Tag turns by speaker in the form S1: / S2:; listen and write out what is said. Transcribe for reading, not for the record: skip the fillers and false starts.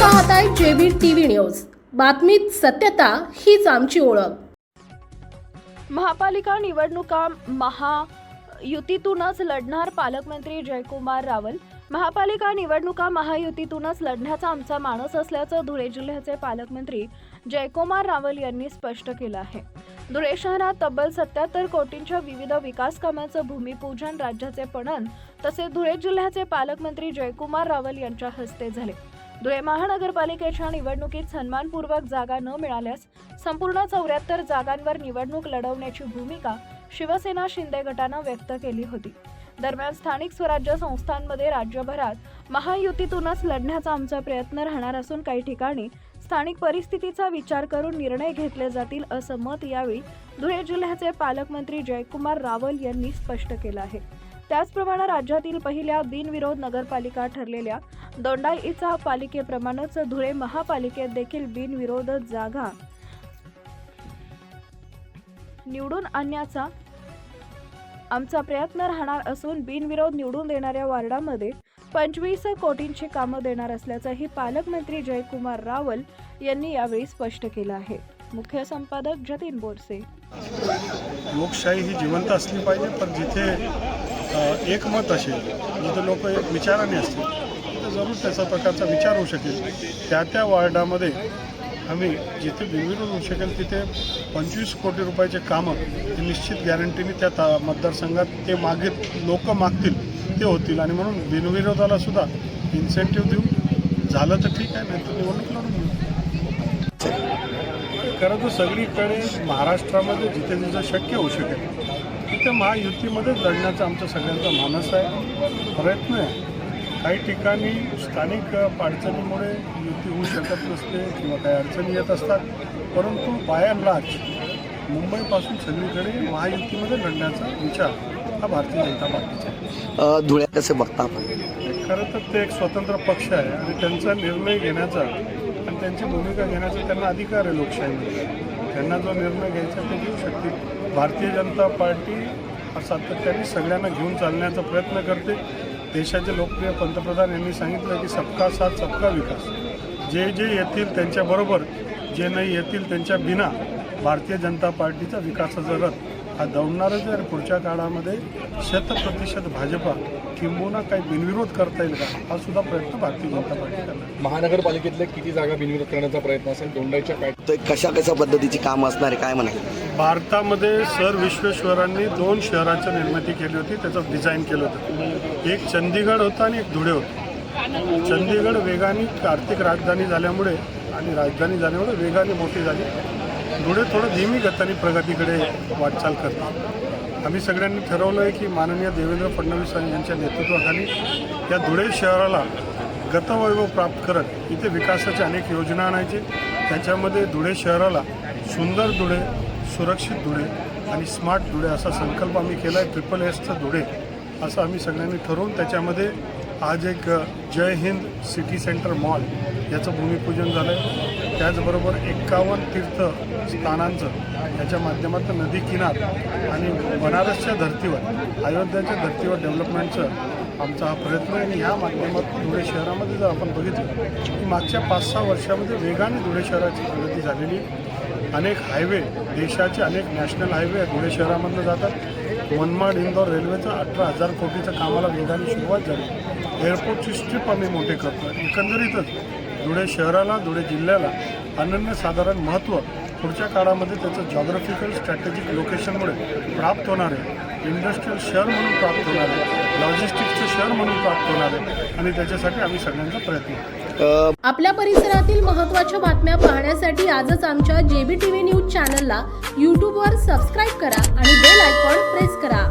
S1: पाहताय JB TV news. बातमीत सत्यता हीच आमची ओळख।
S2: महापालिका निवडणुका महायुतीतूनच लढणार पालकमंत्री जयकुमार रावल। महापालिका निवडणुका महायुतीतूनच लढण्याचा आमचा मानस असल्याचं धुळे जिल्ह्याचे पालकमंत्री जयकुमार रावल यांनी स्पष्ट केलं आहे। धुळे शहरात तब्बल 77 कोटींच्या विविध विकास कामांचं भूमिपूजन राज्याचे पणन तसेच धुळे जिल्ह्याचे पालकमंत्री जयकुमार रावल यांच्या हस्ते झाले। धुळे महानगरपालिकेच्या निवडणुकीत सन्मानपूर्वक जागा न मिळाल्यास संपूर्ण 74 जागांवर निवडणूक लढवण्याची भूमिका शिवसेना शिंदे गटानं व्यक्त केली होती। दरम्यान स्थानिक स्वराज्य संस्थांमध्ये राज्यभरात महायुतीतूनच लढण्याचा आमचा प्रयत्न राहणार असून काही ठिकाणी स्थानिक परिस्थितीचा विचार करून निर्णय घेतले जातील असं मत यावेळी धुळे जिल्ह्याचे पालकमंत्री जयकुमार रावल यांनी स्पष्ट केलं आहे। त्याचप्रमाणे राज्यातील पहिल्या बिनविरोध नगरपालिका ठरलेल्या दोंडाईचा पालिकेप्रमाणेच धुळे महापालिकेत देखील बिनविरोध जागा निवडून आणण्याचा आमचा प्रयत्न राहणार असून बिनविरोध निवडून देणाऱ्या वार्डामध्ये 25 कोटींची कामं देणार असल्याचंही पालकमंत्री जयकुमार रावल यांनी यावेळी स्पष्ट केलं आहे। मुख्य संपादक जतीन बोरसे।
S3: लोकशाही ही जिवंत असली पाहिजे, पण जिथे एकमत असेल, जिथे लोक एक विचाराने असतील तर जरूर त्याचा प्रकारचा विचार होऊ शकेल। त्या वार्डामध्ये आम्ही जिथे बिनविरोध होऊ शकेल तिथे 25 कोटी रुपयाचे कामं ते निश्चित गॅरंटीने त्या मतदारसंघात ते लोक मागतील ते होतील आणि म्हणून बिनविरोधाला सुद्धा इन्सेंटिव्ह देऊ। झालं तर ठीक आहे, नाही तर निवडणूक लढून घेऊ। खरं तर सगळीकडे महाराष्ट्रामध्ये जिथे जिथे शक्य होऊ शकेल तिथे महायुतीमध्येच लढण्याचा आमचा सगळ्यांचा मानस आहे, प्रयत्न आहे। काही ठिकाणी स्थानिक अडचणीमुळे युती होऊ शकत नसते किंवा काही अडचणी येत असतात, परंतु बाय अँड लार्ज मुंबईपासून सगळीकडे महायुतीमध्ये लढण्याचा विचार हा भारतीय जनता पार्टीचा आहे।
S4: धुळे कसे बघता आपण?
S3: खरं तर ते एक स्वतंत्र पक्ष आहे आणि त्यांचा निर्णय घेण्याचा आणि त्यांची भूमिका घेण्याचा त्यांना अधिकार आहे लोकशाहीमध्ये। त्यांना जो निर्णय घ्यायचा ते घेऊ शकतील। भारतीय जनता पार्टी सातत्याने सगळ्यांना घेऊन चालण्याचा प्रयत्न करते। देशाचे लोकप्रिय पंतप्रधान यांनी सांगितलं की सबका साथ सबका विकास। जे येतील त्यांच्याबरोबर, जे नाही येतील त्यांच्या बिना भारतीय जनता पार्टीचा विकासाचा रथ हा दौडणारच आहे आणि पुढच्या काळामध्ये 100% भाजपा किंबहुना काही बिनविरोध करता येईल का हा सुद्धा प्रयत्न भारतीय जनता पार्टी करणार।
S5: महानगरपालिकेतल्या किती जागा बिनविरोध करण्याचा प्रयत्न असेल? दोंडाईच्या काय
S4: कशा पद्धतीची कामं असणार आहे काय म्हणाल?
S3: भारतामध्ये सर विश्वेश्वरांनी 2 शहराची निर्मिती केली होती, त्याचं डिझाईन केलं होतं। एक चंदीगड होता आणि एक धुळे होतं। चंदीगड वेगाने आर्थिक राजधानी झाल्यामुळे आणि राजधानी झाल्यामुळे वेगाने मोठी झाली। धुळे थोडं धीमी गतीने प्रगतीकडे वाटचाल करतात। आम्ही सगळ्यांनी ठरवलं आहे की माननीय देवेंद्र फडणवीस यांच्या नेतृत्वाखाली या धुळे शहराला गतवैभव प्राप्त करत इथे विकासाच्या अनेक योजना आणायचे। त्याच्यामध्ये धुळे शहराला सुंदर धुळे, सुरक्षित धुळे आणि स्मार्ट धुळे असा संकल्प आम्ही केला आहे। SSSचं धुळे असं आम्ही सगळ्यांनी ठरवून त्याच्यामध्ये आज एक जय हिंद सिटी सेंटर मॉल याचं भूमिपूजन झालं आहे। त्याचबरोबर 51 तीर्थस्थानांचं याच्या माध्यमातून नदी किनार आणि बनारसच्या धर्तीवर, अयोध्याच्या धर्तीवर डेव्हलपमेंटचं आमचा हा प्रयत्न आहे। आणि ह्या माध्यमातून धुळे शहरामध्ये जर आपण बघितलं की मागच्या 5-6 वर्षामध्ये वेगाने धुळे शहराची प्रगती झालेली। अनेक हायवे, देशाचे अनेक नॅशनल हायवे धुळे शहरामधून जातात। मनमाड इंदोर रेल्वेचं 18,000 कोटीचं कामाला वेगाने सुरुवात झाली। एअरपोर्टची स्ट्रीप आम्ही मोठे करतो। एकंदरीतच धुळे शहराला, धुळे जिल्ह्याला अनन्यसाधारण महत्त्व पुढच्या काळामध्ये त्याचं जॉग्राफिकल स्ट्रॅटेजिक लोकेशनमुळे प्राप्त होणार आहे। इंडस्ट्रियल शहर म्हणून प्राप्त होणार आहे, लॉजिस्टिक्सचं शहर म्हणून प्राप्त होणार आहे आणि त्याच्यासाठी आम्ही सगळ्यांचा प्रयत्न करतो।
S1: आपल्या परिसरातील महत्त्वाच्या बातम्या पाहण्यासाठी आजच आमच्या जेबी टीव्ही न्यूज चॅनलला YouTubeवर सबस्क्राईब करा आणि बेल आयकॉन प्रेस करा।